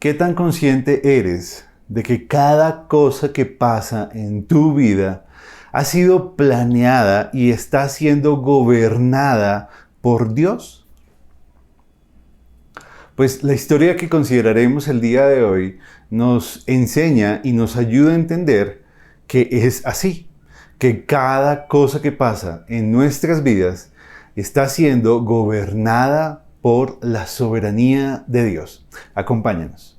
¿Qué tan consciente eres de que cada cosa que pasa en tu vida ha sido planeada y está siendo gobernada por Dios? Pues la historia que consideraremos el día de hoy nos enseña y nos ayuda a entender que es así, que cada cosa que pasa en nuestras vidas está siendo gobernada por la soberanía de Dios. Acompáñanos.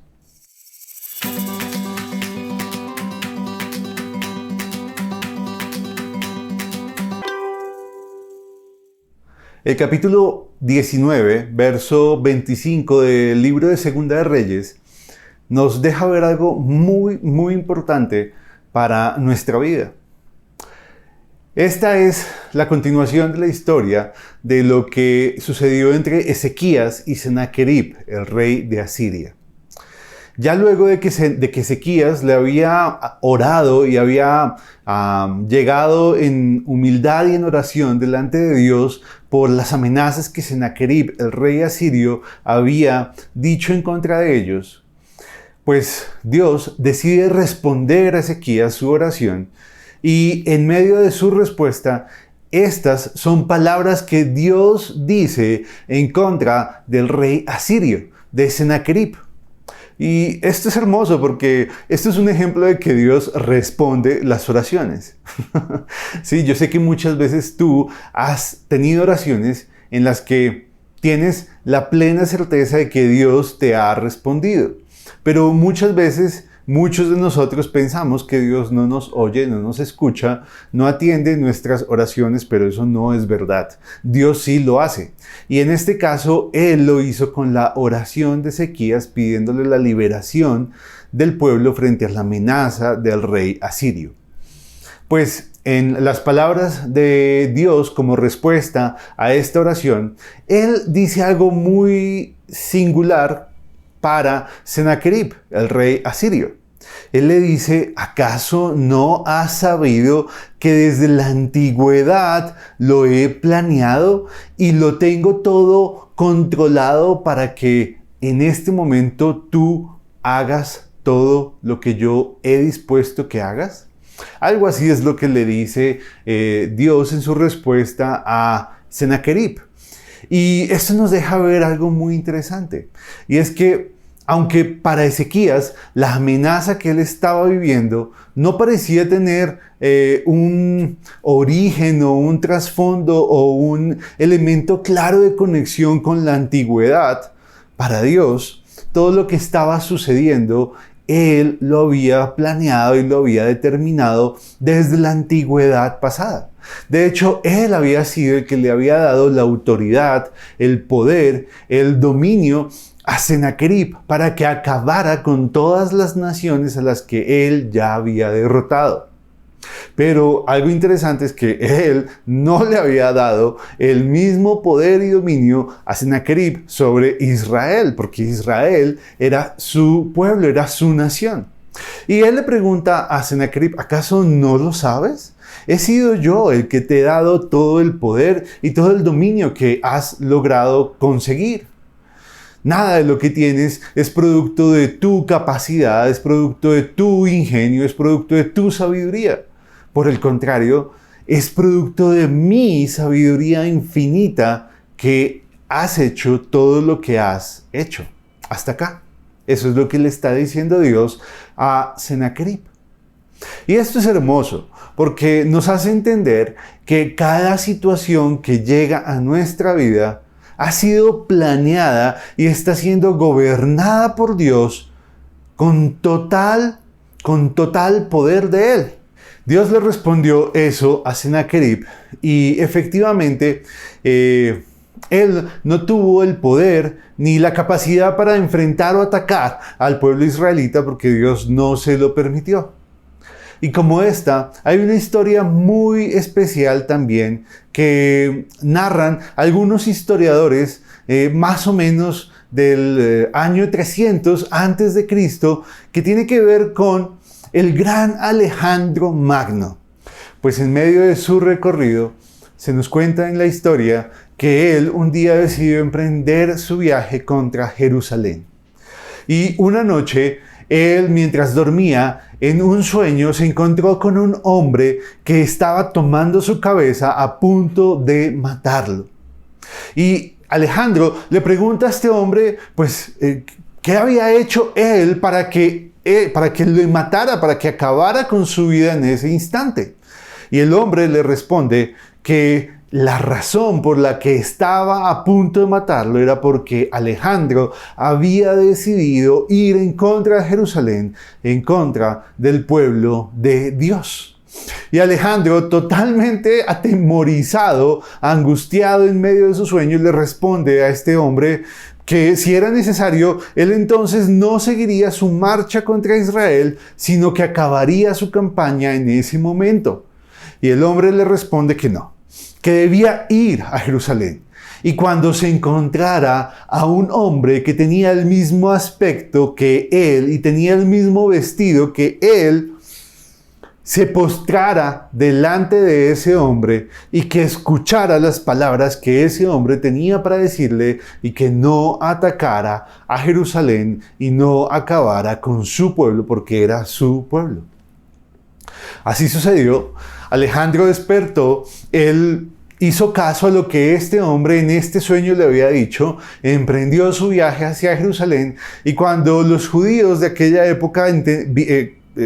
El capítulo 19, verso 25 del libro de Segunda de Reyes nos deja ver algo muy importante para nuestra vida. Esta es la continuación de la historia de lo que sucedió entre Ezequías y Sennacherib, el rey de Asiria. Ya luego de que Ezequías le había orado y había llegado en humildad y en oración delante de Dios por las amenazas que Sennacherib, el rey asirio, había dicho en contra de ellos, pues Dios decide responder a Ezequías su oración. Y en medio de su respuesta, estas son palabras que Dios dice en contra del rey asirio, de Sennacherib. Y esto es hermoso porque esto es un ejemplo de que Dios responde las oraciones. Sí, yo sé que muchas veces tú has tenido oraciones en las que tienes la plena certeza de que Dios te ha respondido. Pero muchas veces muchos de nosotros pensamos que Dios no nos oye, no nos escucha, no atiende nuestras oraciones, pero eso no es verdad. Dios sí lo hace. Y en este caso, Él lo hizo con la oración de Ezequías, pidiéndole la liberación del pueblo frente a la amenaza del rey asirio. Pues en las palabras de Dios como respuesta a esta oración, Él dice algo muy singular para Sennacherib, el rey asirio. Él le dice, ¿acaso no has sabido que desde la antigüedad lo he planeado y lo tengo todo controlado para que en este momento tú hagas todo lo que yo he dispuesto que hagas? Algo así es lo que le dice Dios en su respuesta a Sennacherib. Y esto nos deja ver algo muy interesante. Y es que, aunque para Ezequías la amenaza que él estaba viviendo no parecía tener un origen o un trasfondo o un elemento claro de conexión con la antigüedad, para Dios, todo lo que estaba sucediendo, Él lo había planeado y lo había determinado desde la antigüedad pasada. De hecho, Él había sido el que le había dado la autoridad, el poder, el dominio a Sennacherib para que acabara con todas las naciones a las que Él ya había derrotado. Pero algo interesante es que Él no le había dado el mismo poder y dominio a Sennacherib sobre Israel, porque Israel era su pueblo, era su nación. Y Él le pregunta a Sennacherib, ¿acaso no lo sabes? He sido yo el que te he dado todo el poder y todo el dominio que has logrado conseguir. Nada de lo que tienes es producto de tu capacidad, es producto de tu ingenio, es producto de tu sabiduría. Por el contrario, es producto de mi sabiduría infinita que has hecho todo lo que has hecho. Hasta acá. Eso es lo que le está diciendo Dios a Sennacherib. Y esto es hermoso porque nos hace entender que cada situación que llega a nuestra vida ha sido planeada y está siendo gobernada por Dios con total poder de Él. Dios le respondió eso a Sennacherib y efectivamente él no tuvo el poder ni la capacidad para enfrentar o atacar al pueblo israelita porque Dios no se lo permitió. Y como esta, hay una historia muy especial también que narran algunos historiadores más o menos del año 300 antes de Cristo, que tiene que ver con el gran Alejandro Magno. Pues en medio de su recorrido se nos cuenta en la historia que él un día decidió emprender su viaje contra Jerusalén. Y una noche, él, mientras dormía, en un sueño se encontró con un hombre que estaba tomando su cabeza a punto de matarlo. Y Alejandro le pregunta a este hombre, pues, ¿qué había hecho él para que lo matara, para que acabara con su vida en ese instante? Y el hombre le responde que la razón por la que estaba a punto de matarlo era porque Alejandro había decidido ir en contra de Jerusalén, en contra del pueblo de Dios. Y Alejandro, totalmente atemorizado, angustiado en medio de sus sueños, le responde a este hombre que si era necesario, él entonces no seguiría su marcha contra Israel, sino que acabaría su campaña en ese momento. Y el hombre le responde que no, que debía ir a Jerusalén. Y cuando se encontrara a un hombre que tenía el mismo aspecto que él y tenía el mismo vestido que él, se postrara delante de ese hombre y que escuchara las palabras que ese hombre tenía para decirle y que no atacara a Jerusalén y no acabara con su pueblo porque era su pueblo. Así sucedió. Alejandro despertó, él hizo caso a lo que este hombre en este sueño le había dicho, emprendió su viaje hacia Jerusalén y cuando los judíos de aquella época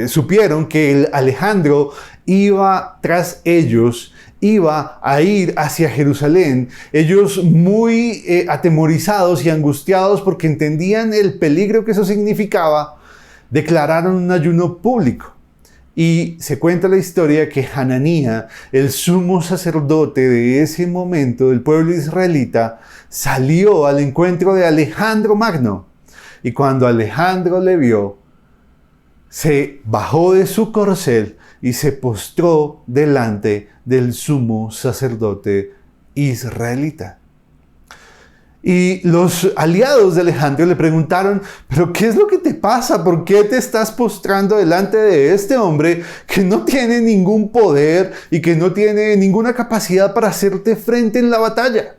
supieron que Alejandro iba tras ellos, iba a ir hacia Jerusalén, ellos muy atemorizados y angustiados porque entendían el peligro que eso significaba, declararon un ayuno público. Y se cuenta la historia que Hananía, el sumo sacerdote de ese momento del pueblo israelita, salió al encuentro de Alejandro Magno. Y cuando Alejandro le vio, se bajó de su corcel y se postró delante del sumo sacerdote israelita. Y los aliados de Alejandro le preguntaron, ¿pero qué es lo que te pasa? ¿Por qué te estás postrando delante de este hombre que no tiene ningún poder y que no tiene ninguna capacidad para hacerte frente en la batalla?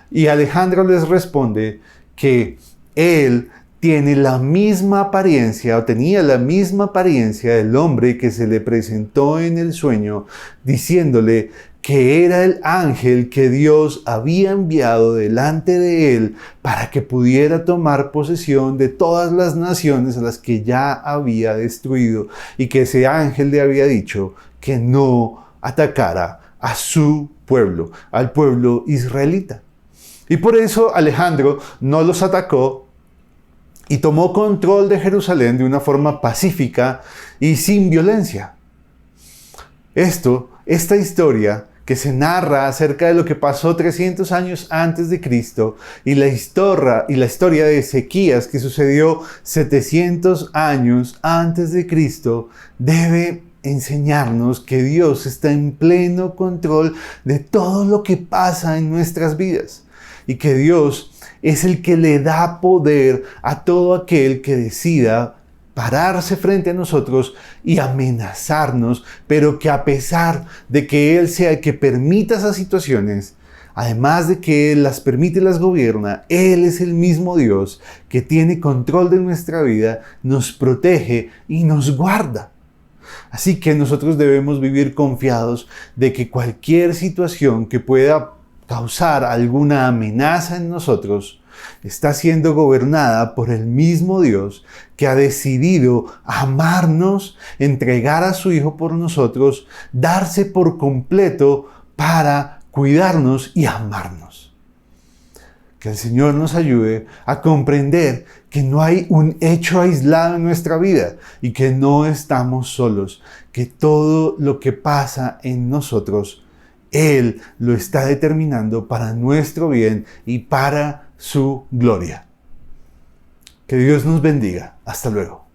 Y Alejandro les responde que él tiene la misma apariencia o tenía la misma apariencia del hombre que se le presentó en el sueño, diciéndole que era el ángel que Dios había enviado delante de él para que pudiera tomar posesión de todas las naciones a las que ya había destruido y que ese ángel le había dicho que no atacara a su pueblo, al pueblo israelita. Y por eso Alejandro no los atacó y tomó control de Jerusalén de una forma pacífica y sin violencia. Esta historia que se narra acerca de lo que pasó 300 años antes de Cristo y la historia de Ezequías que sucedió 700 años antes de Cristo, debe enseñarnos que Dios está en pleno control de todo lo que pasa en nuestras vidas y que Dios es el que le da poder a todo aquel que decida pararse frente a nosotros y amenazarnos, pero que a pesar de que Él sea el que permita esas situaciones, además de que Él las permite y las gobierna, Él es el mismo Dios que tiene control de nuestra vida, nos protege y nos guarda. Así que nosotros debemos vivir confiados de que cualquier situación que pueda causar alguna amenaza en nosotros, está siendo gobernada por el mismo Dios que ha decidido amarnos, entregar a su Hijo por nosotros, darse por completo para cuidarnos y amarnos. Que el Señor nos ayude a comprender que no hay un hecho aislado en nuestra vida y que no estamos solos, que todo lo que pasa en nosotros Él lo está determinando para nuestro bien y para su gloria. Que Dios nos bendiga. Hasta luego.